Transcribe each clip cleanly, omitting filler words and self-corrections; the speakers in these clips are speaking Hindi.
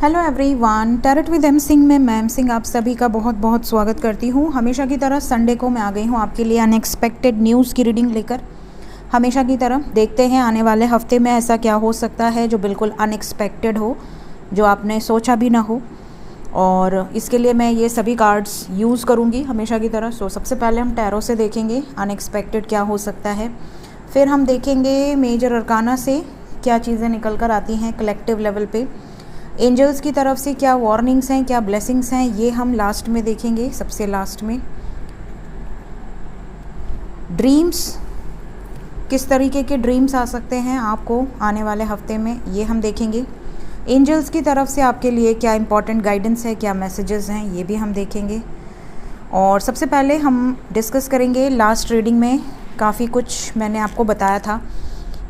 Hello everyone, tarot with M Singh में मैम सिंह आप सभी का बहुत बहुत स्वागत करती हूँ। हमेशा की तरह संडे को मैं आ गई हूँ आपके लिए अनएक्सपेक्टेड न्यूज़ की रीडिंग लेकर। हमेशा की तरह देखते हैं आने वाले हफ्ते में ऐसा क्या हो सकता है जो बिल्कुल अनएक्सपेक्टेड हो, जो आपने सोचा भी ना हो। और इसके लिए मैं ये सभी कार्ड्स यूज़ करूँगी हमेशा की तरह। सो सबसे पहले हम टैरो से देखेंगे अनएक्सपेक्टेड क्या हो सकता है, फिर हम देखेंगे मेजर अरकाना से क्या चीज़ें निकल कर आती हैं कलेक्टिव लेवल पे। एंजल्स की तरफ से क्या वार्निंग्स हैं, क्या ब्लेसिंग्स हैं, ये हम लास्ट में देखेंगे। सबसे लास्ट में ड्रीम्स, किस तरीके के ड्रीम्स आ सकते हैं आपको आने वाले हफ्ते में, ये हम देखेंगे। एंजल्स की तरफ से आपके लिए क्या इंपॉर्टेंट गाइडेंस है, क्या मैसेजेस हैं, ये भी हम देखेंगे। और सबसे पहले हम डिस्कस करेंगे लास्ट रीडिंग में काफ़ी कुछ मैंने आपको बताया था,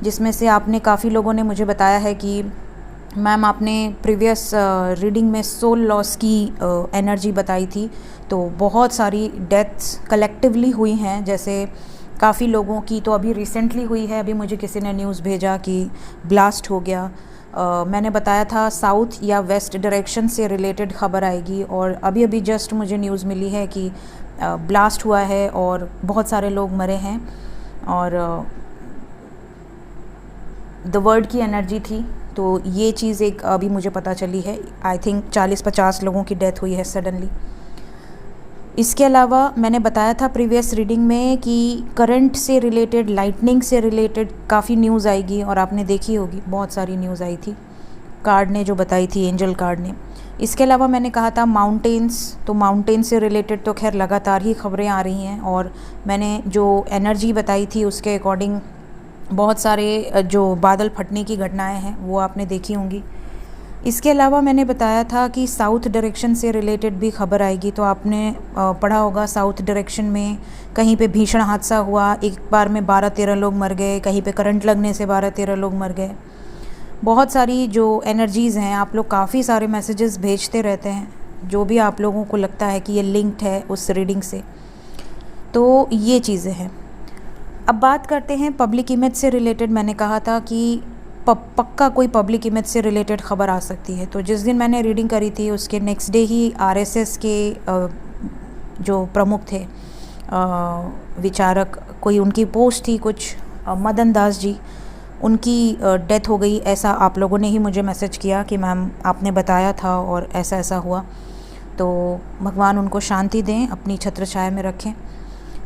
जिसमें से आपने काफ़ी लोगों ने मुझे बताया है कि मैम आपने प्रीवियस रीडिंग में सोल लॉस की एनर्जी बताई थी। तो बहुत सारी डेथ्स कलेक्टिवली हुई हैं, जैसे काफ़ी लोगों की तो अभी रिसेंटली हुई है। अभी मुझे किसी ने न्यूज़ भेजा कि ब्लास्ट हो गया। मैंने बताया था साउथ या वेस्ट डायरेक्शन से रिलेटेड ख़बर आएगी, और अभी अभी जस्ट मुझे न्यूज़ मिली है कि ब्लास्ट हुआ है और बहुत सारे लोग मरे हैं। और द वर्ड की एनर्जी थी, तो ये चीज़ एक अभी मुझे पता चली है। आई थिंक 40-50 लोगों की डेथ हुई है सडनली। इसके अलावा मैंने बताया था प्रीवियस रीडिंग में कि करंट से रिलेटेड, लाइटनिंग से रिलेटेड काफ़ी न्यूज़ आएगी, और आपने देखी होगी बहुत सारी न्यूज़ आई थी कार्ड ने जो बताई थी, एंजल कार्ड ने। इसके अलावा मैंने कहा था माउंटेन्स, तो माउंटेन से रिलेटेड तो खैर लगातार ही खबरें आ रही हैं, और मैंने जो एनर्जी बताई थी उसके अकॉर्डिंग बहुत सारे जो बादल फटने की घटनाएं हैं वो आपने देखी होंगी। इसके अलावा मैंने बताया था कि साउथ डायरेक्शन से रिलेटेड भी खबर आएगी, तो आपने पढ़ा होगा साउथ डायरेक्शन में कहीं पे भीषण हादसा हुआ, एक बार में 12-13 लोग मर गए, कहीं पे करंट लगने से 12-13 लोग मर गए। बहुत सारी जो एनर्जीज़ हैं, आप लोग काफ़ी सारे मैसेजेस भेजते रहते हैं, जो भी आप लोगों को लगता है कि ये लिंक्ड है उस रीडिंग से, तो ये चीज़ें हैं। अब बात करते हैं पब्लिक इमेज से रिलेटेड। मैंने कहा था कि पक्का कोई पब्लिक इमेज से रिलेटेड ख़बर आ सकती है। तो जिस दिन मैंने रीडिंग करी थी उसके नेक्स्ट डे ही आरएसएस के जो प्रमुख थे, विचारक, कोई उनकी पोस्ट थी कुछ, मदन दास जी, उनकी डेथ हो गई। ऐसा आप लोगों ने ही मुझे मैसेज किया कि मैम आपने बताया था और ऐसा ऐसा हुआ, तो भगवान उनको शांति दें, अपनी छत्र छाया में रखें।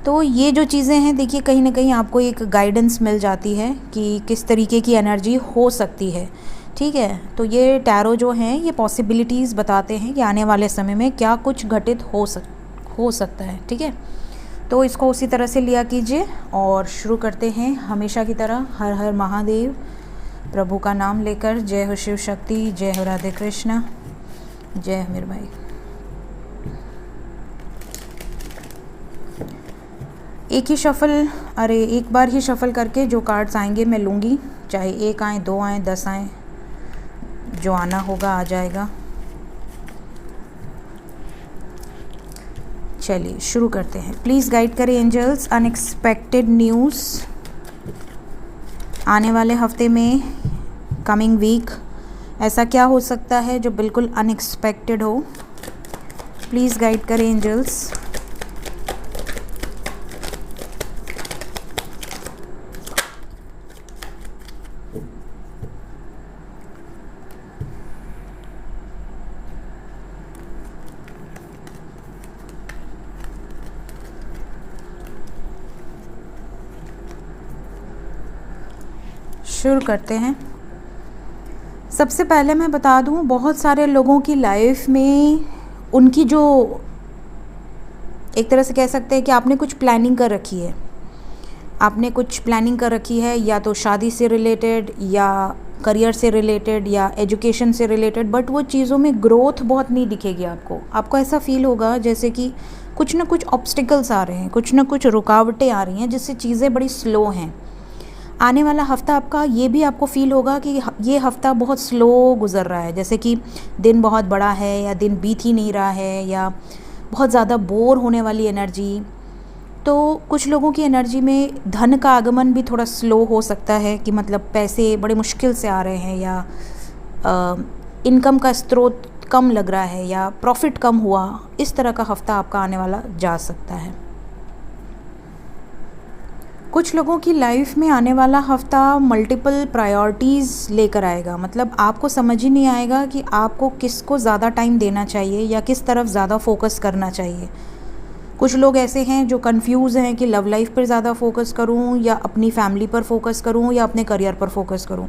तो ये जो चीज़ें हैं, देखिए कहीं ना कहीं आपको एक गाइडेंस मिल जाती है कि किस तरीके की एनर्जी हो सकती है। ठीक है, तो ये टैरो जो हैं ये पॉसिबिलिटीज़ बताते हैं कि आने वाले समय में क्या कुछ घटित हो सकता है। ठीक है, तो इसको उसी तरह से लिया कीजिए और शुरू करते हैं हमेशा की तरह। हर हर महादेव, प्रभु का नाम लेकर। जय हो शिव शक्ति, जय हो राधे कृष्णा, जय हो मेरे भाई। एक ही शफ़ल, अरे एक बार ही शफ़ल करके जो कार्ड्स आएंगे मैं लूँगी, चाहे 1 आए, 2 आए, 10 आए, जो आना होगा आ जाएगा। चलिए शुरू करते हैं। प्लीज़ गाइड करें एंजल्स, अनएक्सपेक्टेड न्यूज़ आने वाले हफ्ते में, कमिंग वीक ऐसा क्या हो सकता है जो बिल्कुल अनएक्सपेक्टेड हो। प्लीज़ गाइड करें एंजल्स। शुरू करते हैं। सबसे पहले मैं बता दूं, बहुत सारे लोगों की लाइफ में उनकी जो, एक तरह से कह सकते हैं कि आपने कुछ प्लानिंग कर रखी है, आपने कुछ प्लानिंग कर रखी है, या तो शादी से रिलेटेड, या करियर से रिलेटेड, या एजुकेशन से रिलेटेड, बट वो चीज़ों में ग्रोथ बहुत नहीं दिखेगी आपको। आपको ऐसा फील होगा जैसे कि कुछ ना कुछ ऑब्स्टिकल्स आ रहे हैं, कुछ ना कुछ रुकावटें आ रही हैं, जिससे चीज़ें बड़ी स्लो हैं। आने वाला हफ़्ता आपका ये भी आपको फ़ील होगा कि ये हफ़्ता बहुत स्लो गुज़र रहा है, जैसे कि दिन बहुत बड़ा है, या दिन बीत ही नहीं रहा है, या बहुत ज़्यादा बोर होने वाली एनर्जी। तो कुछ लोगों की एनर्जी में धन का आगमन भी थोड़ा स्लो हो सकता है, कि मतलब पैसे बड़े मुश्किल से आ रहे हैं, या इनकम का स्रोत कम लग रहा है या प्रॉफिट कम हुआ, इस तरह का हफ्ता आपका आने वाला जा सकता है। कुछ लोगों की लाइफ में आने वाला हफ्ता मल्टीपल प्रायोरिटीज़ लेकर आएगा। मतलब आपको समझ ही नहीं आएगा कि आपको किसको ज़्यादा टाइम देना चाहिए या किस तरफ ज़्यादा फोकस करना चाहिए। कुछ लोग ऐसे हैं जो कंफ्यूज हैं कि लव लाइफ पर ज़्यादा फोकस करूं या अपनी फैमिली पर फोकस करूं या अपने करियर पर फोकस करूं।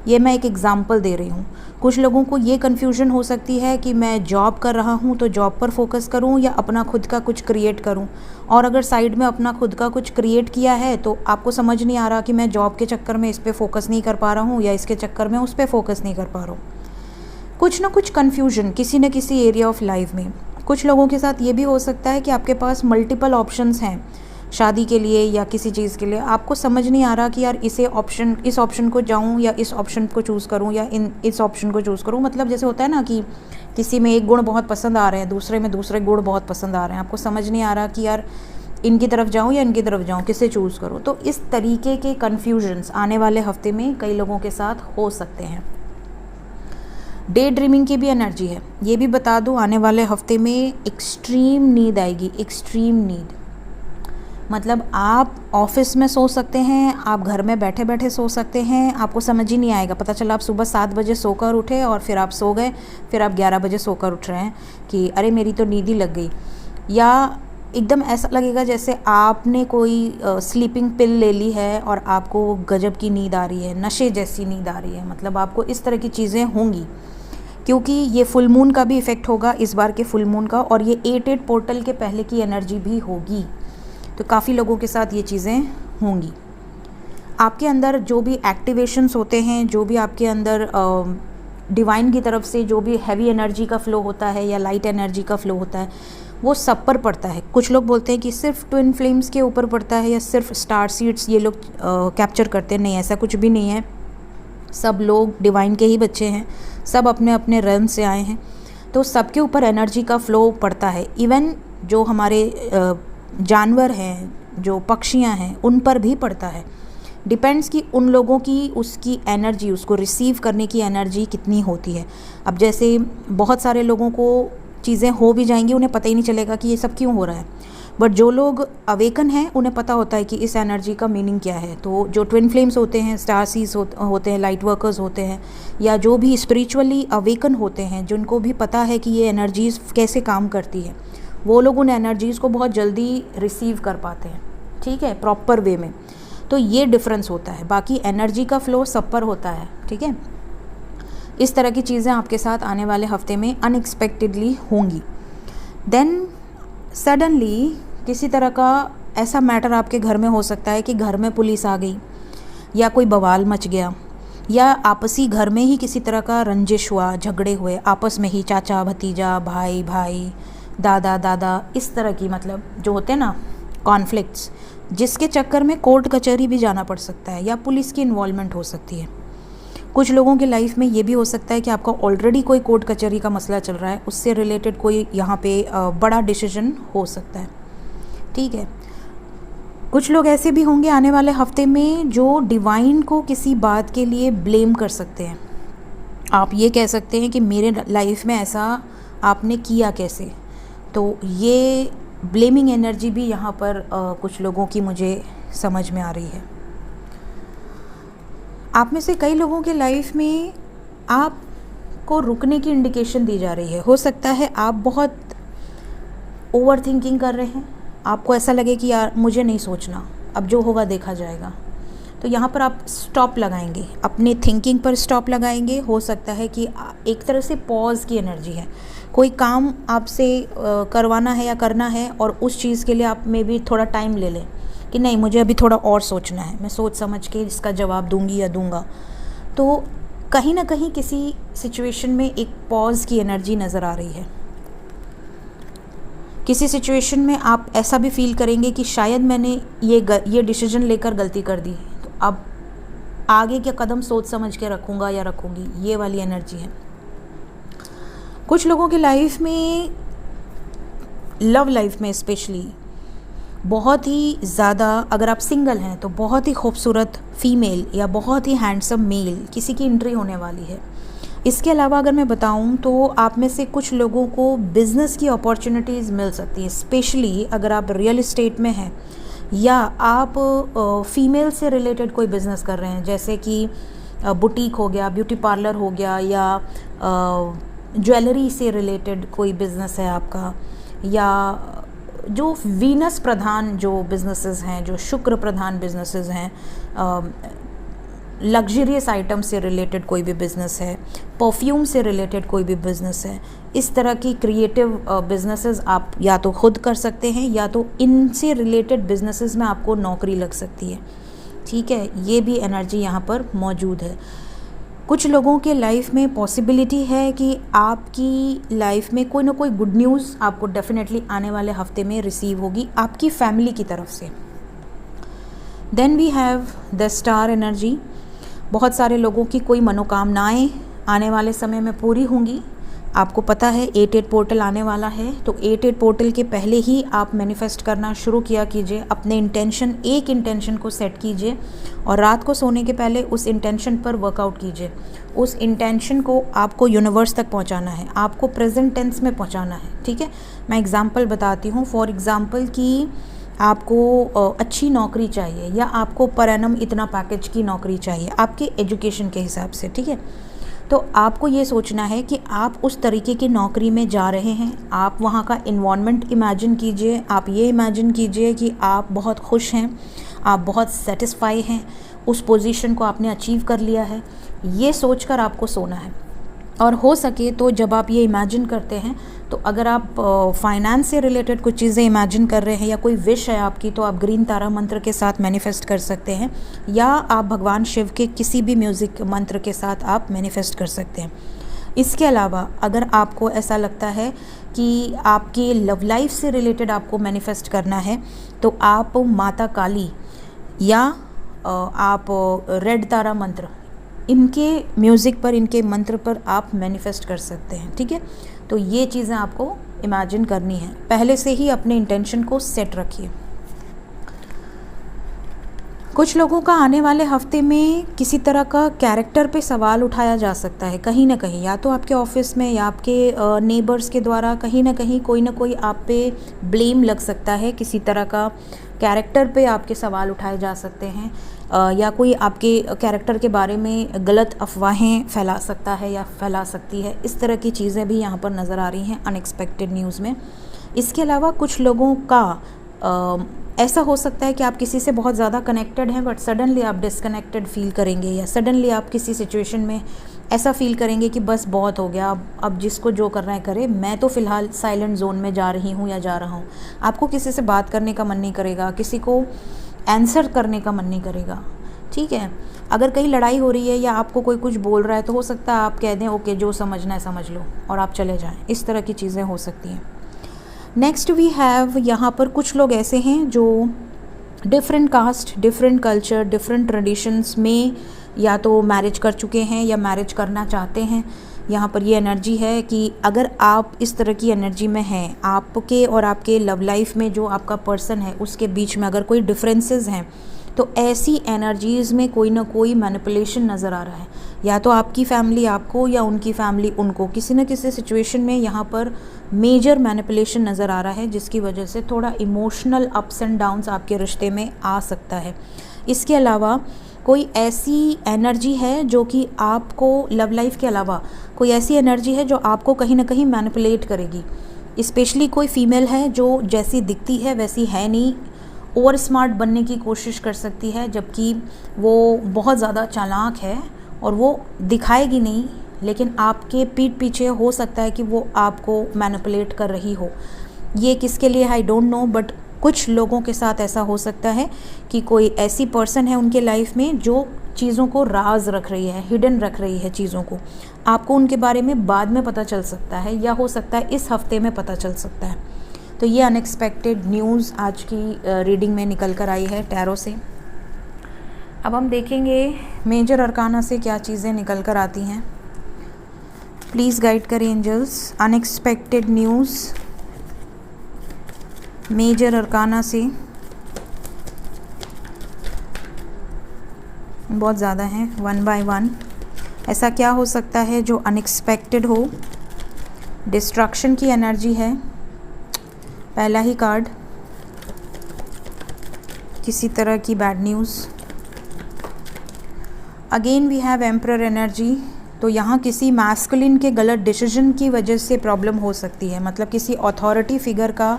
ये मैं एक एग्जांपल दे रही हूँ। कुछ लोगों को ये कन्फ्यूजन हो सकती है कि मैं जॉब कर रहा हूँ तो जॉब पर फोकस करूँ या अपना खुद का कुछ क्रिएट करूँ। और अगर साइड में अपना खुद का कुछ क्रिएट किया है तो आपको समझ नहीं आ रहा कि मैं जॉब के चक्कर में इस पर फोकस नहीं कर पा रहा हूँ या इसके चक्कर में उस पर फोकस नहीं कर पा रहा हूँ। कुछ ना कुछ कन्फ्यूजन किसी न किसी एरिया ऑफ लाइफ में। कुछ लोगों के साथ ये भी हो सकता है कि आपके पास मल्टीपल ऑप्शंस हैं शादी के लिए या किसी चीज़ के लिए। आपको समझ नहीं आ रहा कि यार इस ऑप्शन को जाऊं या इस ऑप्शन को चूज़ करूं या इस ऑप्शन को चूज़ करूं। मतलब जैसे होता है ना कि किसी में एक गुण बहुत पसंद आ रहे हैं, दूसरे में दूसरे गुण बहुत पसंद आ रहे हैं। आपको समझ नहीं आ रहा कि यार इनकी तरफ जाऊं या इनकी तरफ जाऊं, किसे चूज़ करूं। तो इस तरीके के कन्फ्यूजन्स आने वाले हफ्ते में कई लोगों के साथ हो सकते हैं। डे ड्रीमिंग की भी एनर्जी है। ये भी बता दूं, आने वाले हफ्ते में एक्सट्रीम नींद आएगी। एक्सट्रीम नींद मतलब आप ऑफिस में सो सकते हैं, आप घर में बैठे बैठे सो सकते हैं, आपको समझ ही नहीं आएगा। पता चला आप सुबह 7 बजे सोकर उठे और फिर आप सो गए, फिर आप 11 बजे सोकर उठ रहे हैं कि अरे मेरी तो नींद ही लग गई। या एकदम ऐसा लगेगा जैसे आपने कोई स्लीपिंग पिल ले ली है और आपको गजब की नींद आ रही है, नशे जैसी नींद आ रही है। मतलब आपको इस तरह की चीज़ें होंगी क्योंकि ये फुल मून का भी इफ़ेक्ट होगा, इस बार के फुल मून का, और ये 8 पोर्टल के पहले की एनर्जी भी होगी। तो काफ़ी लोगों के साथ ये चीज़ें होंगी। आपके अंदर जो भी एक्टिवेशंस होते हैं, जो भी आपके अंदर डिवाइन की तरफ से जो भी हैवी एनर्जी का फ़्लो होता है या लाइट एनर्जी का फ़्लो होता है, वो सब पर पड़ता है। कुछ लोग बोलते हैं कि सिर्फ ट्विन फ्लेम्स के ऊपर पड़ता है या सिर्फ स्टार सीड्स ये लोग कैप्चर करते हैं। नहीं, ऐसा कुछ भी नहीं है। सब लोग डिवाइन के ही बच्चे हैं, सब अपने अपने रन से आए हैं, तो सबके ऊपर एनर्जी का फ़्लो पड़ता है। इवन जो हमारे जानवर हैं, जो पक्षियां हैं, उन पर भी पड़ता है। डिपेंड्स कि उन लोगों की उसकी एनर्जी, उसको रिसीव करने की एनर्जी कितनी होती है। अब जैसे बहुत सारे लोगों को चीज़ें हो भी जाएंगी, उन्हें पता ही नहीं चलेगा कि ये सब क्यों हो रहा है। बट जो लोग अवेकन हैं उन्हें पता होता है कि इस एनर्जी का मीनिंग क्या है। तो जो ट्विन फ्लेम्स होते हैं, स्टार सीड्स होते हैं, लाइट वर्कर्स होते हैं, या जो भी स्पिरिचुअली अवेकन होते हैं, जिनको भी पता है कि ये एनर्जीज़ कैसे काम करती है, वो लोग उन एनर्जीज़ को बहुत जल्दी रिसीव कर पाते हैं, ठीक है, प्रॉपर वे में। तो ये डिफरेंस होता है। बाकी एनर्जी का फ़्लो सब पर होता है, ठीक है। इस तरह की चीज़ें आपके साथ आने वाले हफ्ते में अनएक्सपेक्टेडली होंगी। देन सडनली किसी तरह का ऐसा मैटर आपके घर में हो सकता है कि घर में पुलिस आ गई या कोई बवाल मच गया या आपसी घर में ही किसी तरह का रंजिश हुआ, झगड़े हुए आपस में ही, चाचा भतीजा, भाई भाई, दादा दादा, इस तरह की मतलब जो होते हैं ना कॉन्फ्लिक्ट्स, जिसके चक्कर में कोर्ट कचहरी भी जाना पड़ सकता है या पुलिस की इन्वॉल्वमेंट हो सकती है। कुछ लोगों के लाइफ में ये भी हो सकता है कि आपका ऑलरेडी कोई कोर्ट कचहरी का मसला चल रहा है, उससे रिलेटेड कोई यहाँ पे बड़ा डिसीजन हो सकता है, ठीक है। कुछ लोग ऐसे भी होंगे आने वाले हफ्ते में जो डिवाइन को किसी बात के लिए ब्लेम कर सकते हैं। आप ये कह सकते हैं कि मेरे लाइफ में ऐसा आपने किया कैसे। तो ये ब्लेमिंग एनर्जी भी यहाँ पर कुछ लोगों की मुझे समझ में आ रही है। आप में से कई लोगों के लाइफ में आपको रुकने की इंडिकेशन दी जा रही है। हो सकता है आप बहुत ओवर थिंकिंग कर रहे हैं, आपको ऐसा लगे कि यार मुझे नहीं सोचना, अब जो होगा देखा जाएगा। तो यहाँ पर आप स्टॉप लगाएंगे, अपने थिंकिंग पर स्टॉप लगाएंगे। हो सकता है कि एक तरह से पॉज की एनर्जी है, कोई काम आपसे करवाना है या करना है और उस चीज़ के लिए आप में भी थोड़ा टाइम ले लें कि नहीं मुझे अभी थोड़ा और सोचना है, मैं सोच समझ के इसका जवाब दूंगी या दूंगा। तो कहीं ना कहीं किसी सिचुएशन में एक पॉज की एनर्जी नज़र आ रही है। किसी सिचुएशन में आप ऐसा भी फील करेंगे कि शायद मैंने ये डिसीजन लेकर गलती कर दी, तो अब आगे के कदम सोच समझ के रखूँगा या रखूँगी, ये वाली एनर्जी है। कुछ लोगों की लाइफ में, लव लाइफ में स्पेशली, बहुत ही ज़्यादा, अगर आप सिंगल हैं तो बहुत ही खूबसूरत फीमेल या बहुत ही हैंडसम मेल किसी की एंट्री होने वाली है। इसके अलावा अगर मैं बताऊं तो आप में से कुछ लोगों को बिज़नेस की अपॉर्चुनिटीज़ मिल सकती है, स्पेशली अगर आप रियल इस्टेट में हैं या आप फीमेल से रिलेटेड कोई बिज़नेस कर रहे हैं, जैसे कि बुटीक हो गया, ब्यूटी पार्लर हो गया, या ज्वेलरी से रिलेटेड कोई बिज़नेस है आपका, या जो वीनस प्रधान जो बिज़नेसेस हैं, जो शुक्र प्रधान बिज़नेसेस हैं, लग्जरियस आइटम से रिलेटेड कोई भी बिज़नेस है, परफ्यूम से रिलेटेड कोई भी बिज़नेस है, इस तरह की क्रिएटिव बिज़नेसेस आप या तो खुद कर सकते हैं या तो इनसे रिलेटेड बिज़नेसेस में आपको नौकरी लग सकती है। ठीक है, ये भी एनर्जी यहाँ पर मौजूद है। कुछ लोगों के लाइफ में पॉसिबिलिटी है कि आपकी लाइफ में कोई ना कोई गुड न्यूज़ आपको डेफिनेटली आने वाले हफ्ते में रिसीव होगी आपकी फैमिली की तरफ से। Then we have the star energy. बहुत सारे लोगों की कोई मनोकामनाएं आने वाले समय में पूरी होंगी। आपको पता है 88 पोर्टल आने वाला है, तो 88 पोर्टल के पहले ही आप मैनिफेस्ट करना शुरू किया कीजिए। अपने एक इंटेंशन को सेट कीजिए और रात को सोने के पहले उस इंटेंशन पर वर्कआउट कीजिए। उस इंटेंशन को आपको यूनिवर्स तक पहुंचाना है, आपको प्रेजेंट टेंस में पहुंचाना है। ठीक है, मैं एग्जांपल बताती हूँ। फॉर एग्जांपल कि आपको अच्छी नौकरी चाहिए या आपको पर एनम इतना पैकेज की नौकरी चाहिए आपके एजुकेशन के हिसाब से। ठीक है, तो आपको ये सोचना है कि आप उस तरीके की नौकरी में जा रहे हैं। आप वहाँ का इन्वायरमेंट इमेजिन कीजिए। आप ये इमेजिन कीजिए कि आप बहुत खुश हैं, आप बहुत सेटिस्फाई हैं, उस पोजीशन को आपने अचीव कर लिया है। ये सोचकर आपको सोना है। और हो सके तो जब आप ये इमेजिन करते हैं, तो अगर आप फाइनेंस से रिलेटेड कुछ चीज़ें इमेजिन कर रहे हैं या कोई विश है आपकी, तो आप ग्रीन तारा मंत्र के साथ मैनिफेस्ट कर सकते हैं, या आप भगवान शिव के किसी भी म्यूज़िक मंत्र के साथ आप मैनिफेस्ट कर सकते हैं। इसके अलावा अगर आपको ऐसा लगता है कि आपके लव लाइफ से रिलेटेड आपको मैनिफेस्ट करना है, तो आप माता काली या आप रेड तारा मंत्र, इनके म्यूज़िक पर, इनके मंत्र पर आप मैनिफेस्ट कर सकते हैं। ठीक है, तो ये चीज़ें आपको इमेजिन करनी है। पहले से ही अपने इंटेंशन को सेट रखिए। कुछ लोगों का आने वाले हफ्ते में किसी तरह का कैरेक्टर पे सवाल उठाया जा सकता है, कहीं ना कहीं, या तो आपके ऑफिस में या आपके नेबर्स के द्वारा कहीं ना कहीं कोई ना कोई आप पे ब्लेम लग सकता है। किसी तरह का कैरेक्टर पे आपके सवाल उठाए जा सकते हैं, या कोई आपके कैरेक्टर के बारे में गलत अफवाहें फैला सकता है या फैला सकती है। इस तरह की चीज़ें भी यहाँ पर नज़र आ रही हैं अनएक्सपेक्टेड न्यूज़ में। इसके अलावा कुछ लोगों का ऐसा हो सकता है कि आप किसी से बहुत ज़्यादा कनेक्टेड हैं, बट सडनली आप डिस्कनेक्टेड फील करेंगे, या सडनली आप किसी सिचुएशन में ऐसा फील करेंगे कि बस बहुत हो गया, अब जिसको जो करना है करे, मैं तो फ़िलहाल साइलेंट जोन में जा रही हूँ या जा रहा हूँ। आपको किसी से बात करने का मन नहीं करेगा, किसी को आंसर करने का मन नहीं करेगा। ठीक है, अगर कहीं लड़ाई हो रही है या आपको कोई कुछ बोल रहा है, तो हो सकता है आप कह दें ओके, जो समझना है समझ लो, और आप चले जाएं। इस तरह की चीज़ें हो सकती हैं। नेक्स्ट वी हैव, यहाँ पर कुछ लोग ऐसे हैं जो different caste, different culture, different traditions में या तो मैरिज कर चुके हैं या मैरिज करना चाहते हैं। यहाँ पर ये एनर्जी है कि अगर आप इस तरह की एनर्जी में हैं, आपके और आपके लव लाइफ में जो आपका पर्सन है उसके बीच में अगर कोई डिफरेंसेस हैं, तो ऐसी एनर्जीज़ में कोई ना कोई मैनिपुलेशन नज़र आ रहा है। या तो आपकी फैमिली आपको या उनकी फैमिली उनको, किसी न किसी सिचुएशन में यहाँ पर मेजर मैनिपुलेशन नज़र आ रहा है, जिसकी वजह से थोड़ा इमोशनल अप्स एंड डाउन्स आपके रिश्ते में आ सकता है। इसके अलावा कोई ऐसी एनर्जी है जो कि आपको, लव लाइफ के अलावा कोई ऐसी एनर्जी है जो आपको कहीं ना कहीं मैनिपुलेट करेगी। स्पेशली कोई फीमेल है जो जैसी दिखती है वैसी है नहीं, ओवर स्मार्ट बनने की कोशिश कर सकती है, जबकि वो बहुत ज़्यादा चालाक है और वो दिखाएगी नहीं, लेकिन आपके पीठ पीछे हो सकता है कि वो आपको मैनिपुलेट कर रही हो। ये किसके लिए आई डोंट नो, बट कुछ लोगों के साथ ऐसा हो सकता है कि कोई ऐसी पर्सन है उनके लाइफ में जो चीज़ों को राज रख रही है, हिडन रख रही है चीज़ों को। आपको उनके बारे में बाद में पता चल सकता है, या हो सकता है इस हफ्ते में पता चल सकता है। तो ये अनएक्सपेक्टेड न्यूज़ आज की रीडिंग में निकल कर आई है टैरो से। अब हम देखेंगे मेजर अरकाना से क्या चीज़ें निकल कर आती हैं। प्लीज़ गाइड करें angels. Unexpected news major arcana से, बहुत ज़्यादा हैं, वन बाय वन। ऐसा क्या हो सकता है जो अनएक्सपेक्टेड हो? डिस्ट्रक्शन की एनर्जी है, पहला ही कार्ड। किसी तरह की bad news. Again we have emperor energy. तो यहाँ किसी मैस्कुलिन के गलत डिसीजन की वजह से प्रॉब्लम हो सकती है, मतलब किसी अथॉरिटी फिगर का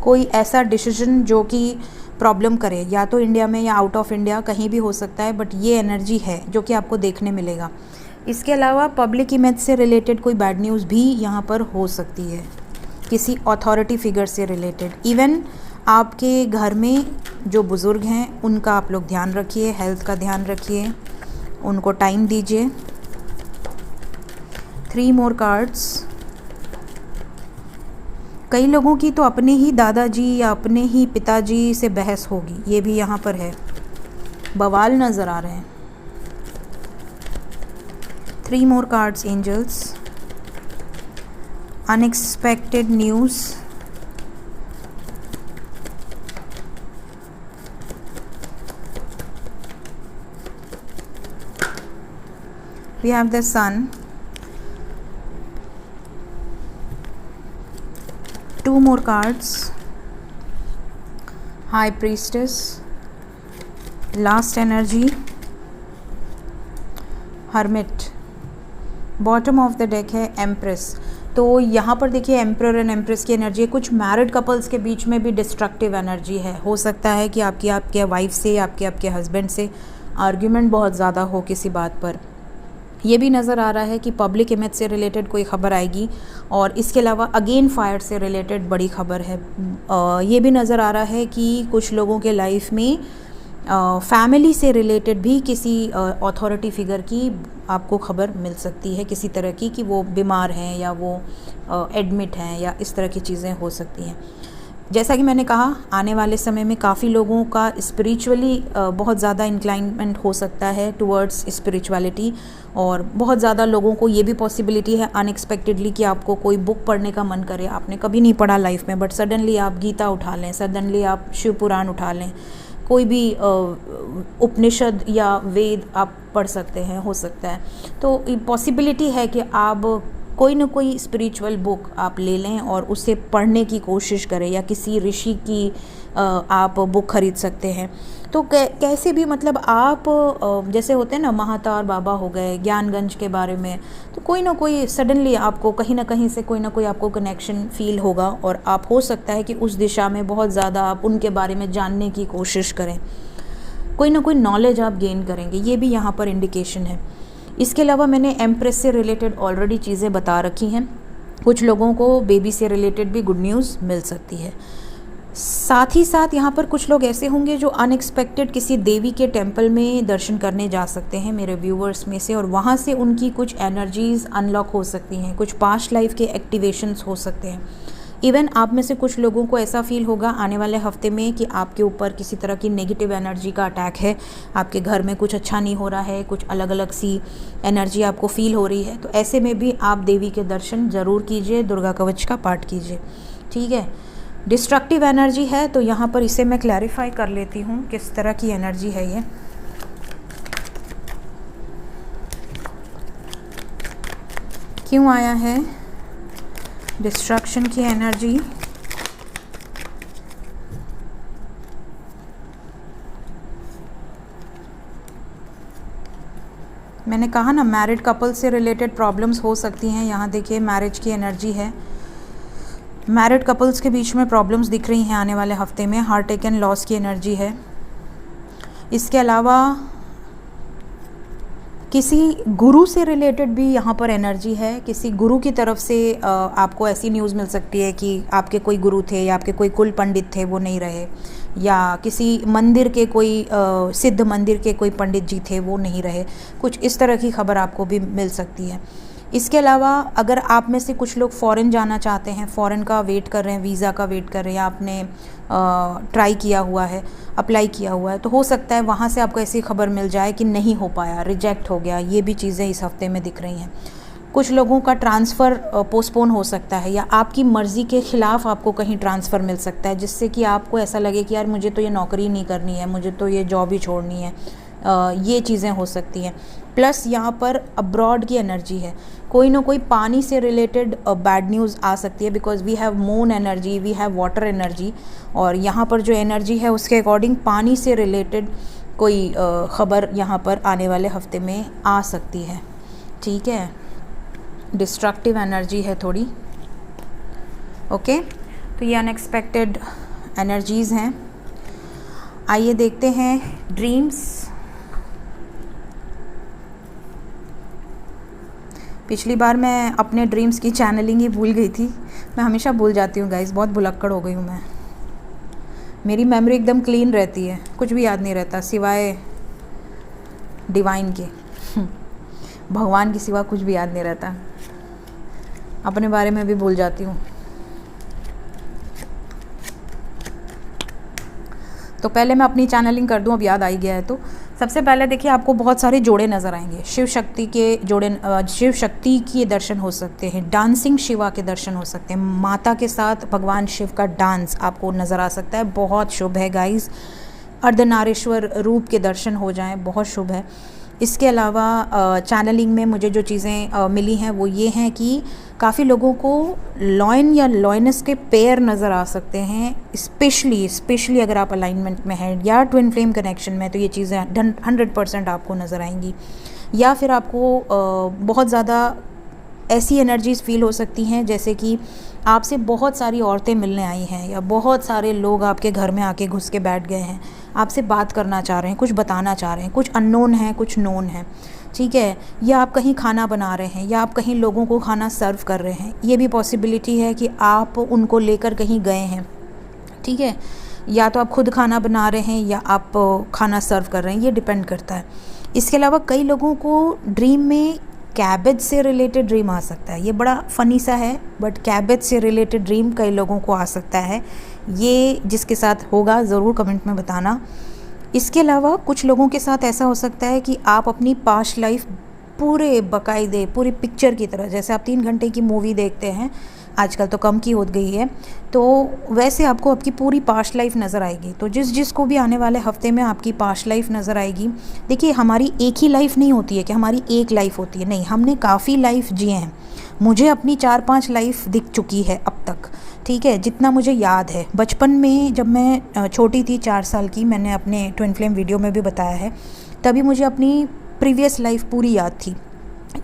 कोई ऐसा डिसीजन जो कि प्रॉब्लम करे, या तो इंडिया में या आउट ऑफ इंडिया, कहीं भी हो सकता है, बट ये एनर्जी है जो कि आपको देखने मिलेगा। इसके अलावा पब्लिक इमेज से रिलेटेड कोई बैड न्यूज़ भी यहाँ पर हो सकती है, किसी अथॉरिटी फिगर से रिलेटेड। इवन आपके घर में जो बुज़ुर्ग हैं उनका आप लोग ध्यान रखिए, हेल्थ का ध्यान रखिए, उनको टाइम दीजिए। 3 मोर कार्ड्स। कई लोगों की तो अपने ही दादाजी या अपने ही पिताजी से बहस होगी, ये भी यहाँ पर है, बवाल नज़र आ रहे हैं। 3 more cards angels. Unexpected news. We have the sun. 2 more cards. High Priestess. Last energy. Hermit. Bottom of the deck है एम्प्रेस। तो यहाँ पर देखिए एम्परर एंड एम्प्रेस की एनर्जी है। कुछ मैरिड कपल्स के बीच में भी डिस्ट्रक्टिव एनर्जी है। हो सकता है कि आपके वाइफ से, आपके हस्बैंड से आर्ग्यूमेंट बहुत ज़्यादा हो किसी बात पर। ये भी नज़र आ रहा है कि पब्लिक इमेज से रिलेटेड कोई ख़बर आएगी, और इसके अलावा अगेन फायर से रिलेटेड बड़ी खबर है। ये भी नज़र आ रहा है कि कुछ लोगों के लाइफ में फैमिली से रिलेटेड भी किसी अथॉरिटी फिगर की आपको खबर मिल सकती है, किसी तरह की, कि वो बीमार हैं या वो एडमिट हैं या इस तरह की चीज़ें हो सकती हैं। जैसा कि मैंने कहा, आने वाले समय में काफ़ी लोगों का स्पिरिचुअली बहुत ज़्यादा इंक्लाइनमेंट हो सकता है टुवर्ड्स स्पिरिचुअलिटी, और बहुत ज़्यादा लोगों को ये भी पॉसिबिलिटी है अनएक्सपेक्टेडली कि आपको कोई बुक पढ़ने का मन करे। आपने कभी नहीं पढ़ा लाइफ में, बट सडनली आप गीता उठा लें, सडनली आप शिव पुराण उठा लें, कोई भी उपनिषद या वेद आप पढ़ सकते हैं, हो सकता है। तो पॉसिबिलिटी है कि आप कोई ना कोई स्पिरिचुअल बुक आप ले लें और उसे पढ़ने की कोशिश करें, या किसी ऋषि की आप बुक खरीद सकते हैं। तो कैसे भी, मतलब आप जैसे होते हैं ना, महातार बाबा हो गए, ज्ञानगंज के बारे में, तो कोई ना कोई सडनली आपको कहीं ना कहीं से कोई ना कोई आपको कनेक्शन फील होगा, और आप हो सकता है कि उस दिशा में बहुत ज़्यादा आप उनके बारे में जानने की कोशिश करें, कोई ना कोई नॉलेज आप गेन करेंगे। ये भी यहाँ पर इंडिकेशन है। इसके अलावा मैंने एम्प्रेस से रिलेटेड ऑलरेडी चीज़ें बता रखी हैं। कुछ लोगों को बेबी से रिलेटेड भी गुड न्यूज़ मिल सकती है। साथ ही साथ यहाँ पर कुछ लोग ऐसे होंगे जो अनएक्सपेक्टेड किसी देवी के टेंपल में दर्शन करने जा सकते हैं मेरे व्यूवर्स में से, और वहाँ से उनकी कुछ एनर्जीज़ अनलॉक हो सकती हैं, कुछ पास्ट लाइफ के एक्टिवेशंस हो सकते हैं। इवन आप में से कुछ लोगों को ऐसा फील होगा आने वाले हफ्ते में कि आपके ऊपर किसी तरह की नेगेटिव एनर्जी का अटैक है, आपके घर में कुछ अच्छा नहीं हो रहा है, कुछ अलग अलग सी एनर्जी आपको फील हो रही है। तो ऐसे में भी आप देवी के दर्शन ज़रूर कीजिए, दुर्गा कवच का पाठ कीजिए, ठीक है। डिस्ट्रक्टिव एनर्जी है तो यहाँ पर इसे मैं क्लैरिफाई कर लेती हूँ किस तरह की एनर्जी है ये। क्यों आया है डिस्ट्रक्शन की एनर्जी? मैंने कहा ना, मैरिड कपल से रिलेटेड प्रॉब्लम्स हो सकती हैं। यहाँ देखिए मैरिज की एनर्जी है, मैरिड कपल्स के बीच में प्रॉब्लम्स दिख रही हैं आने वाले हफ्ते में। हार्ट टेकन लॉस की एनर्जी है। इसके अलावा किसी गुरु से रिलेटेड भी यहाँ पर एनर्जी है। किसी गुरु की तरफ से आपको ऐसी न्यूज़ मिल सकती है कि आपके कोई गुरु थे या आपके कोई कुल पंडित थे वो नहीं रहे, या किसी मंदिर के कोई सिद्ध मंदिर के कोई पंडित जी थे वो नहीं रहे। कुछ इस तरह की खबर आपको भी मिल सकती है। इसके अलावा अगर आप में से कुछ लोग फ़ॉरेन जाना चाहते हैं, फ़ॉरेन का वेट कर रहे हैं, वीज़ा का वेट कर रहे हैं, या आपने ट्राई किया हुआ है, अप्लाई किया हुआ है, तो हो सकता है वहाँ से आपको ऐसी खबर मिल जाए कि नहीं हो पाया, रिजेक्ट हो गया। ये भी चीज़ें इस हफ्ते में दिख रही हैं। कुछ लोगों का ट्रांसफ़र पोस्टपोन हो सकता है, या आपकी मर्ज़ी के ख़िलाफ़ आपको कहीं ट्रांसफ़र मिल सकता है, जिससे कि आपको ऐसा लगे कि यार मुझे तो ये नौकरी नहीं करनी है, मुझे तो ये जॉब ही छोड़नी है, ये चीज़ें हो सकती हैं। प्लस यहाँ पर अब्रॉड की एनर्जी है, कोई ना कोई पानी से रिलेटेड बैड न्यूज़ आ सकती है, because we have moon energy, we have water energy, और यहाँ पर जो एनर्जी है उसके अकॉर्डिंग पानी से रिलेटेड कोई ख़बर यहाँ पर आने वाले हफ्ते में आ सकती है। ठीक है, डिस्ट्रक्टिव एनर्जी है थोड़ी। ओके, तो ये अनएक्सपेक्टेड एनर्जीज़ हैं। आइए देखते हैं ड्रीम्स। पिछली बार मैं अपने ड्रीम्स की चैनलिंग ही भूल गई थी। मैं हमेशा भूल जाती हूँ गाइस, बहुत भुलक्कड़ हो गई हूँ मैं। मेरी मेमोरी एकदम क्लीन रहती है, कुछ भी याद नहीं रहता सिवाय डिवाइन के भगवान के सिवा कुछ भी याद नहीं रहता। अपने बारे में भी भूल जाती हूँ। तो पहले मैं अपनी चैनलिंग कर दूं, अब याद आई गया है। तो सबसे पहले देखिए, आपको बहुत सारे जोड़े नज़र आएंगे। शिव शक्ति के जोड़े, शिव शक्ति के दर्शन हो सकते हैं, डांसिंग शिवा के दर्शन हो सकते हैं, माता के साथ भगवान शिव का डांस आपको नज़र आ सकता है, बहुत शुभ है गाइस। अर्धनारीश्वर रूप के दर्शन हो जाएं, बहुत शुभ है। इसके अलावा चैनलिंग में मुझे जो चीज़ें मिली हैं वो ये हैं कि काफ़ी लोगों को लॉइन या लॉइनस के पेयर नज़र आ सकते हैं, स्पेशली अगर आप अलाइनमेंट में हैं या ट्विन फ्लेम कनेक्शन में, तो ये चीज़ें 100% आपको नज़र आएंगी। या फिर आपको बहुत ज़्यादा ऐसी एनर्जीज़ फील हो सकती हैं जैसे कि आपसे बहुत सारी औरतें मिलने आई हैं, या बहुत सारे लोग आपके घर में आके घुस के बैठ गए हैं, आपसे बात करना चाह रहे हैं, कुछ बताना चाह रहे हैं, कुछ अननोन है, कुछ नोन है। ठीक है, या आप कहीं खाना बना रहे हैं, या आप कहीं लोगों को खाना सर्व कर रहे हैं, ये भी पॉसिबिलिटी है कि आप उनको लेकर कहीं गए हैं। ठीक है, या तो आप खुद खाना बना रहे हैं या आप खाना सर्व कर रहे हैं, ये डिपेंड करता है। इसके अलावा कई लोगों को ड्रीम में कैबेज से रिलेटेड ड्रीम आ सकता है। ये बड़ा फ़नी सा है, बट कैबेज से रिलेटेड ड्रीम कई लोगों को आ सकता है। ये जिसके साथ होगा ज़रूर कमेंट में बताना। इसके अलावा कुछ लोगों के साथ ऐसा हो सकता है कि आप अपनी पास्ट लाइफ पूरे बाकायदे पूरी पिक्चर की तरह, जैसे आप 3 घंटे की मूवी देखते हैं, आजकल तो कम की हो गई है, तो वैसे आपको आपकी पूरी पास्ट लाइफ नज़र आएगी। तो जिसको भी आने वाले हफ्ते में आपकी पास्ट लाइफ नज़र आएगी। देखिए, हमारी एक ही लाइफ नहीं होती है कि हमारी एक लाइफ होती है, नहीं, हमने काफ़ी लाइफ जिए हैं। मुझे अपनी 4-5 लाइफ दिख चुकी है अब तक। ठीक है, जितना मुझे याद है, बचपन में जब मैं छोटी थी 4 साल की, मैंने अपने ट्विन फ्लेम वीडियो में भी बताया है, तभी मुझे अपनी प्रीवियस लाइफ पूरी याद थी।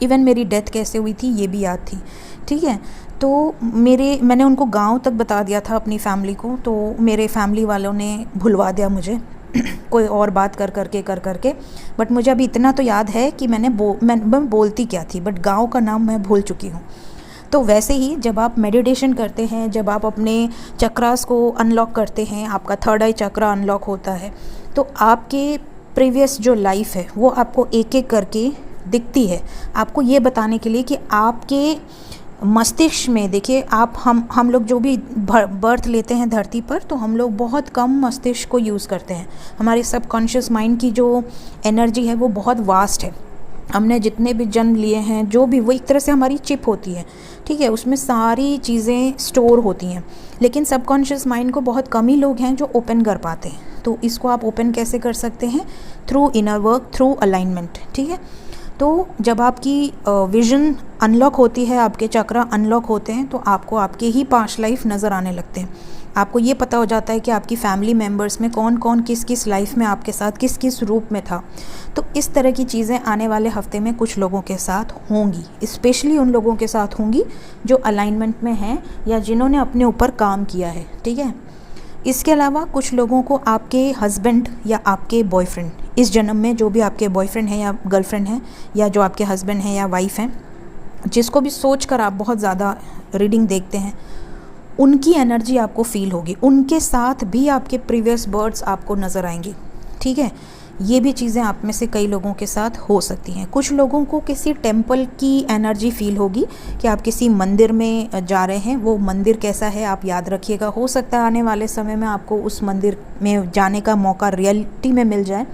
इवन मेरी डेथ कैसे हुई थी ये भी याद थी। ठीक है, तो मैंने उनको गांव तक बता दिया था अपनी फैमिली को, तो मेरे फैमिली वालों ने भुलवा दिया मुझे कोई और बात कर करके। बट मुझे अभी इतना तो याद है कि मैं बोलती क्या थी, बट गांव का नाम मैं भूल चुकी हूँ। तो वैसे ही जब आप मेडिटेशन करते हैं, जब आप अपने चक्रास को अनलॉक करते हैं, आपका थर्ड आई चक्रा अनलॉक होता है, तो आपके प्रीवियस जो लाइफ है वो आपको एक एक करके दिखती है, आपको ये बताने के लिए कि आपके मस्तिष्क में, देखिए आप हम लोग जो भी बर्थ लेते हैं धरती पर, तो हम लोग बहुत कम मस्तिष्क को यूज़ करते हैं। हमारे सबकॉन्शियस माइंड की जो एनर्जी है वो बहुत वास्ट है। हमने जितने भी जन्म लिए हैं, जो भी, वो एक तरह से हमारी चिप होती है। ठीक है, उसमें सारी चीज़ें स्टोर होती हैं, लेकिन सबकॉन्शियस माइंड को बहुत कम ही लोग हैं जो ओपन कर पाते हैं। तो इसको आप ओपन कैसे कर सकते हैं? Through inner work, through alignment. ठीक है, तो जब आपकी विज़न अनलॉक होती है, आपके चक्रा अनलॉक होते हैं, तो आपको आपके ही पास्ट लाइफ नज़र आने लगते हैं। आपको ये पता हो जाता है कि आपकी फैमिली मेम्बर्स में कौन कौन किस किस लाइफ में आपके साथ किस किस रूप में था। तो इस तरह की चीज़ें आने वाले हफ्ते में कुछ लोगों के साथ होंगी, स्पेशली उन लोगों के साथ होंगी जो अलाइनमेंट में हैं या जिन्होंने अपने ऊपर काम किया है। ठीक है, इसके अलावा कुछ लोगों को आपके हस्बैंड या आपके बॉयफ्रेंड, इस जन्म में जो भी आपके बॉयफ्रेंड हैं या गर्लफ्रेंड हैं, या जो आपके हस्बैंड हैं या वाइफ हैं, जिसको भी सोच कर आप बहुत ज़्यादा रीडिंग देखते हैं, उनकी एनर्जी आपको फील होगी। उनके साथ भी आपके प्रीवियस बर्ड्स आपको नज़र आएंगी। ठीक है, ये भी चीज़ें आप में से कई लोगों के साथ हो सकती हैं। कुछ लोगों को किसी टेम्पल की एनर्जी फील होगी कि आप किसी मंदिर में जा रहे हैं। वो मंदिर कैसा है आप याद रखिएगा, हो सकता है आने वाले समय में आपको उस मंदिर में जाने का मौका रियलिटी में मिल जाए।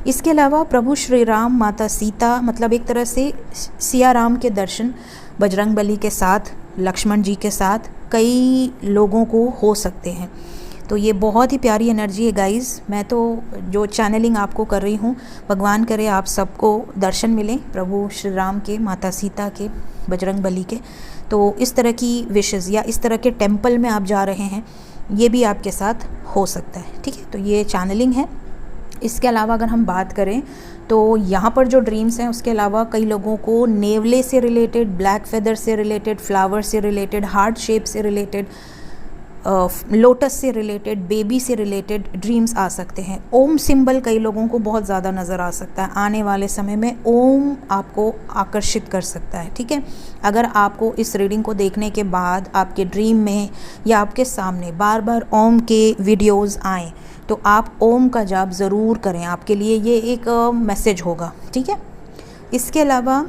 इसके अलावा प्रभु श्री राम, माता सीता, मतलब एक तरह से सिया राम के दर्शन बजरंगबली के साथ, लक्ष्मण जी के साथ कई लोगों को हो सकते हैं। तो ये बहुत ही प्यारी एनर्जी है गाइज़। मैं तो जो चैनलिंग आपको कर रही हूँ, भगवान करे आप सबको दर्शन मिलें, प्रभु श्री राम के, माता सीता के, बजरंग बली के। तो इस तरह की विशेज़ या इस तरह के टेम्पल में आप जा रहे हैं, ये भी आपके साथ हो सकता है, ठीक है। तो ये चैनलिंग है। इसके अलावा अगर हम बात करें तो यहाँ पर जो ड्रीम्स हैं उसके अलावा कई लोगों को नेवले से रिलेटेड, ब्लैक फेदर से रिलेटेड, फ्लावर से रिलेटेड, हार्ट शेप से रिलेटेड, लोटस से रिलेटेड, बेबी से रिलेटेड ड्रीम्स आ सकते हैं। ओम सिंबल कई लोगों को बहुत ज़्यादा नज़र आ सकता है। आने वाले समय में ओम आपको आकर्षित कर सकता है, ठीक है। अगर आपको इस रीडिंग को देखने के बाद आपके ड्रीम में या आपके सामने बार बार ओम के वीडियोज़ आएँ तो आप ओम का जाप ज़रूर करें, आपके लिए ये एक मैसेज होगा, ठीक है। इसके अलावा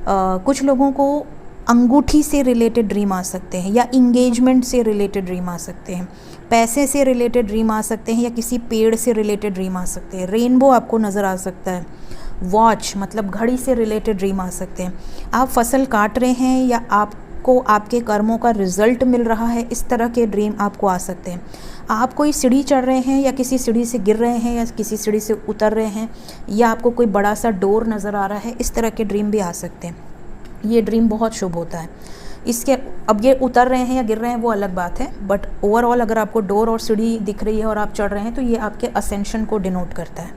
कुछ लोगों को अंगूठी से रिलेटेड ड्रीम आ सकते हैं या इंगेजमेंट से रिलेटेड ड्रीम आ सकते हैं, पैसे से रिलेटेड ड्रीम आ सकते हैं या किसी पेड़ से रिलेटेड ड्रीम आ सकते हैं, रेनबो आपको नज़र आ सकता है, वॉच मतलब घड़ी से रिलेटेड ड्रीम आ सकते हैं, आप फसल काट रहे हैं या आपको आपके कर्मों का रिजल्ट मिल रहा है, इस तरह के ड्रीम आपको आ सकते हैं। आप कोई सीढ़ी चढ़ रहे हैं या किसी सीढ़ी से गिर रहे हैं या किसी सीढ़ी से उतर रहे हैं या आपको कोई बड़ा सा डोर नज़र आ रहा है, इस तरह के ड्रीम भी आ सकते हैं। ये ड्रीम बहुत शुभ होता है। इसके अब ये उतर रहे हैं या गिर रहे हैं वो अलग बात है, बट ओवरऑल अगर आपको डोर और सीढ़ी दिख रही है और आप चढ़ रहे हैं तो ये आपके असेंशन को डिनोट करता है,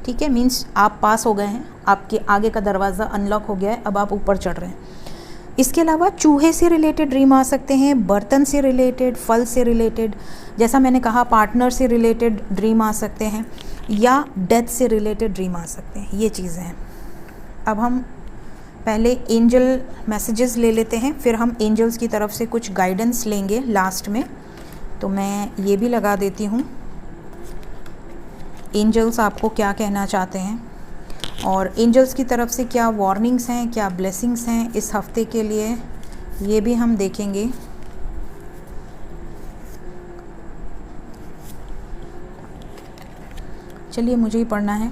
ठीक है। मीन्स आप पास हो गए हैं, आपके आगे का दरवाज़ा अनलॉक हो गया है, अब आप ऊपर चढ़ रहे हैं। इसके अलावा चूहे से रिलेटेड ड्रीम आ सकते हैं, बर्तन से रिलेटेड, फल से रिलेटेड, जैसा मैंने कहा पार्टनर से रिलेटेड ड्रीम आ सकते हैं या डेथ से रिलेटेड ड्रीम आ सकते हैं। ये चीज़ें हैं। अब हम पहले एंजल मैसेजेस ले लेते हैं, फिर हम एंजल्स की तरफ से कुछ गाइडेंस लेंगे लास्ट में। तो मैं ये भी लगा देती हूँ, एंजल्स आपको क्या कहना चाहते हैं और एंजल्स की तरफ से क्या वार्निंग्स हैं, क्या ब्लेसिंग्स हैं इस हफ्ते के लिए, ये भी हम देखेंगे। चलिए मुझे ही पढ़ना है।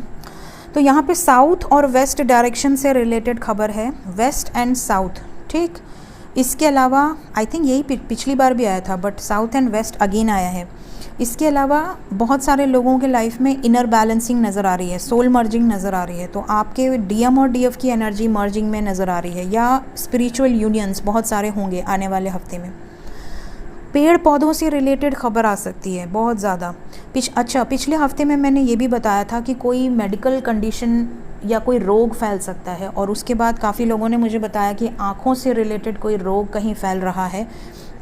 तो यहाँ पे साउथ और वेस्ट डायरेक्शन से रिलेटेड खबर है, वेस्ट एंड साउथ, ठीक। इसके अलावा आई थिंक यही पिछली बार भी आया था, but south and west again आया है। इसके अलावा बहुत सारे लोगों के लाइफ में इनर बैलेंसिंग नज़र आ रही है, सोल मर्जिंग नज़र आ रही है। तो आपके डीएम और डीएफ की एनर्जी मर्जिंग में नज़र आ रही है या स्पिरिचुअल यूनियंस बहुत सारे होंगे आने वाले हफ्ते में। पेड़ पौधों से रिलेटेड खबर आ सकती है बहुत ज़्यादा। पिछले हफ्ते में मैंने ये भी बताया था कि कोई मेडिकल कंडीशन या कोई रोग फैल सकता है और उसके बाद काफ़ी लोगों ने मुझे बताया कि आँखों से रिलेटेड कोई रोग कहीं फैल रहा है।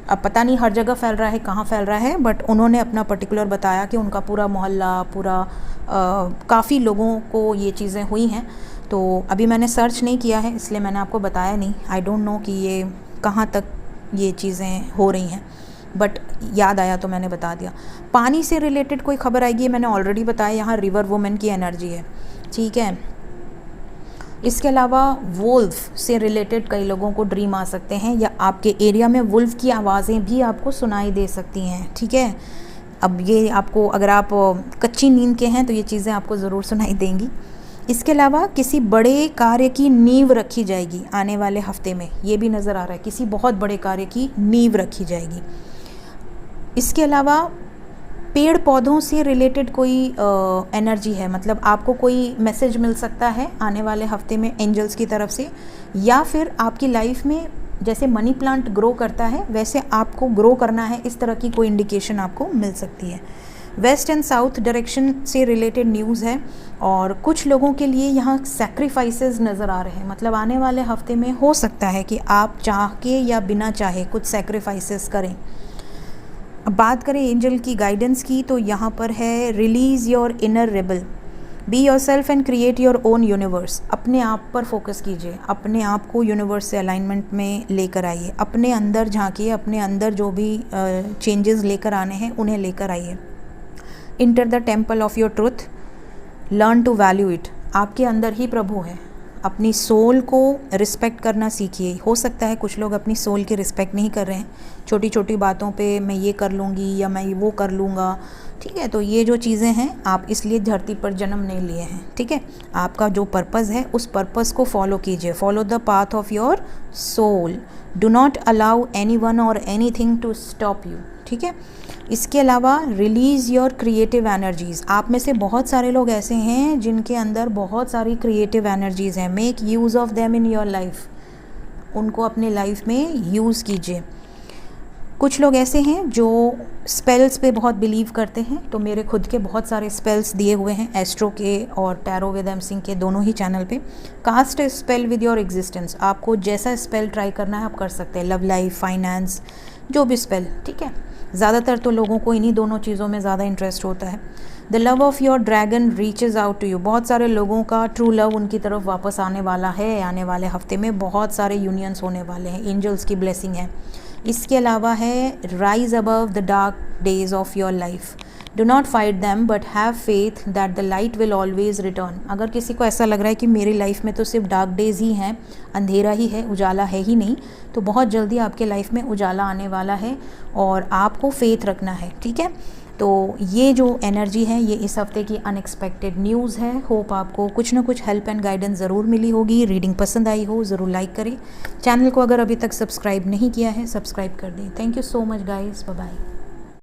अब पता नहीं हर जगह फैल रहा है, कहाँ फैल रहा है, बट उन्होंने अपना पर्टिकुलर बताया कि उनका पूरा मोहल्ला, पूरा काफ़ी लोगों को ये चीज़ें हुई हैं। तो अभी मैंने सर्च नहीं किया है इसलिए मैंने आपको बताया नहीं। आई डोंट नो कि ये कहाँ तक ये चीज़ें हो रही हैं, बट याद आया तो मैंने बता दिया। पानी से रिलेटेड कोई खबर आएगी, मैंने ऑलरेडी बताया, यहाँ रिवर वुमेन की एनर्जी है, ठीक है। इसके अलावा वुल्फ से रिलेटेड कई लोगों को ड्रीम आ सकते हैं या आपके एरिया में वुल्फ की आवाज़ें भी आपको सुनाई दे सकती हैं, ठीक है। अब ये आपको, अगर आप कच्ची नींद के हैं तो ये चीज़ें आपको ज़रूर सुनाई देंगी। इसके अलावा किसी बड़े कार्य की नींव रखी जाएगी आने वाले हफ्ते में, ये भी नज़र आ रहा है, किसी बहुत बड़े कार्य की नींव रखी जाएगी। इसके अलावा पेड़ पौधों से रिलेटेड कोई एनर्जी है, मतलब आपको कोई मैसेज मिल सकता है आने वाले हफ्ते में एंजल्स की तरफ से, या फिर आपकी लाइफ में जैसे मनी प्लांट ग्रो करता है वैसे आपको ग्रो करना है, इस तरह की कोई इंडिकेशन आपको मिल सकती है। वेस्ट एंड साउथ डायरेक्शन से रिलेटेड न्यूज़ है और कुछ लोगों के लिए यहाँ सैक्रिफाइसेस नज़र आ रहे हैं, मतलब आने वाले हफ्ते में हो सकता है कि आप चाह के या बिना चाहे कुछ सैक्रिफाइसेस करें। अब बात करें एंजल की गाइडेंस की, तो यहाँ पर है release your inner rebel, be your self and create your own universe. अपने आप पर फोकस कीजिए, अपने आप को यूनिवर्स से अलाइनमेंट में लेकर आइए, अपने अंदर झांकिए, अपने अंदर जो भी चेंजेस लेकर आने हैं उन्हें लेकर आइए। Enter the temple of your truth, learn to value it. आपके अंदर ही प्रभु है, अपनी सोल को रिस्पेक्ट करना सीखिए। हो सकता है कुछ लोग अपनी सोल की रिस्पेक्ट नहीं कर रहे हैं, छोटी छोटी बातों पे मैं ये कर लूँगी या मैं वो कर लूँगा, ठीक है। तो ये जो चीज़ें हैं, आप इसलिए धरती पर जन्म नहीं लिए हैं, ठीक है। आपका जो पर्पज़ है उस पर्पज़ को फॉलो कीजिए, follow the path of your soul, do not allow anyone और anything to stop you, ठीक है। इसके अलावा रिलीज़ योर क्रिएटिव एनर्जीज़। आप में से बहुत सारे लोग ऐसे हैं जिनके अंदर बहुत सारी क्रिएटिव एनर्जीज़ हैं। Make use of them in your life, उनको अपने लाइफ में यूज़ कीजिए। कुछ लोग ऐसे हैं जो स्पेल्स पे बहुत बिलीव करते हैं, तो मेरे खुद के बहुत सारे स्पेल्स दिए हुए हैं एस्ट्रो के और टैरो विद एम सिंह के दोनों ही चैनल पे। Cast a spell with your existence, आपको जैसा स्पेल ट्राई करना है आप कर सकते हैं, लव लाइफ, फाइनेंस, जो भी स्पेल, ठीक है। ज़्यादातर तो लोगों को इन्हीं दोनों चीज़ों में ज़्यादा इंटरेस्ट होता है। The love of your dragon reaches out to you, बहुत सारे लोगों का ट्रू लव उनकी तरफ वापस आने वाला है। आने वाले हफ्ते में बहुत सारे यूनियंस होने वाले हैं, एंजल्स की ब्लेसिंग है। इसके अलावा है rise above the dark days of your life, do not fight them but have faith that the light will always return. अगर किसी को ऐसा लग रहा है कि मेरी लाइफ में तो सिर्फ डार्क डेज ही हैं, अंधेरा ही है, उजाला है ही नहीं, तो बहुत जल्दी आपके लाइफ में उजाला आने वाला है और आपको फेथ रखना है, ठीक है। तो ये जो एनर्जी है ये इस हफ्ते की अनएक्सपेक्टेड न्यूज़ है। होप आपको कुछ ना कुछ हेल्प एंड गाइडेंस ज़रूर मिली होगी। रीडिंग पसंद आई हो ज़रूर लाइक करें। चैनल को अगर अभी तक सब्सक्राइब नहीं किया है सब्सक्राइब कर दें। Thank you so much guys, bye bye.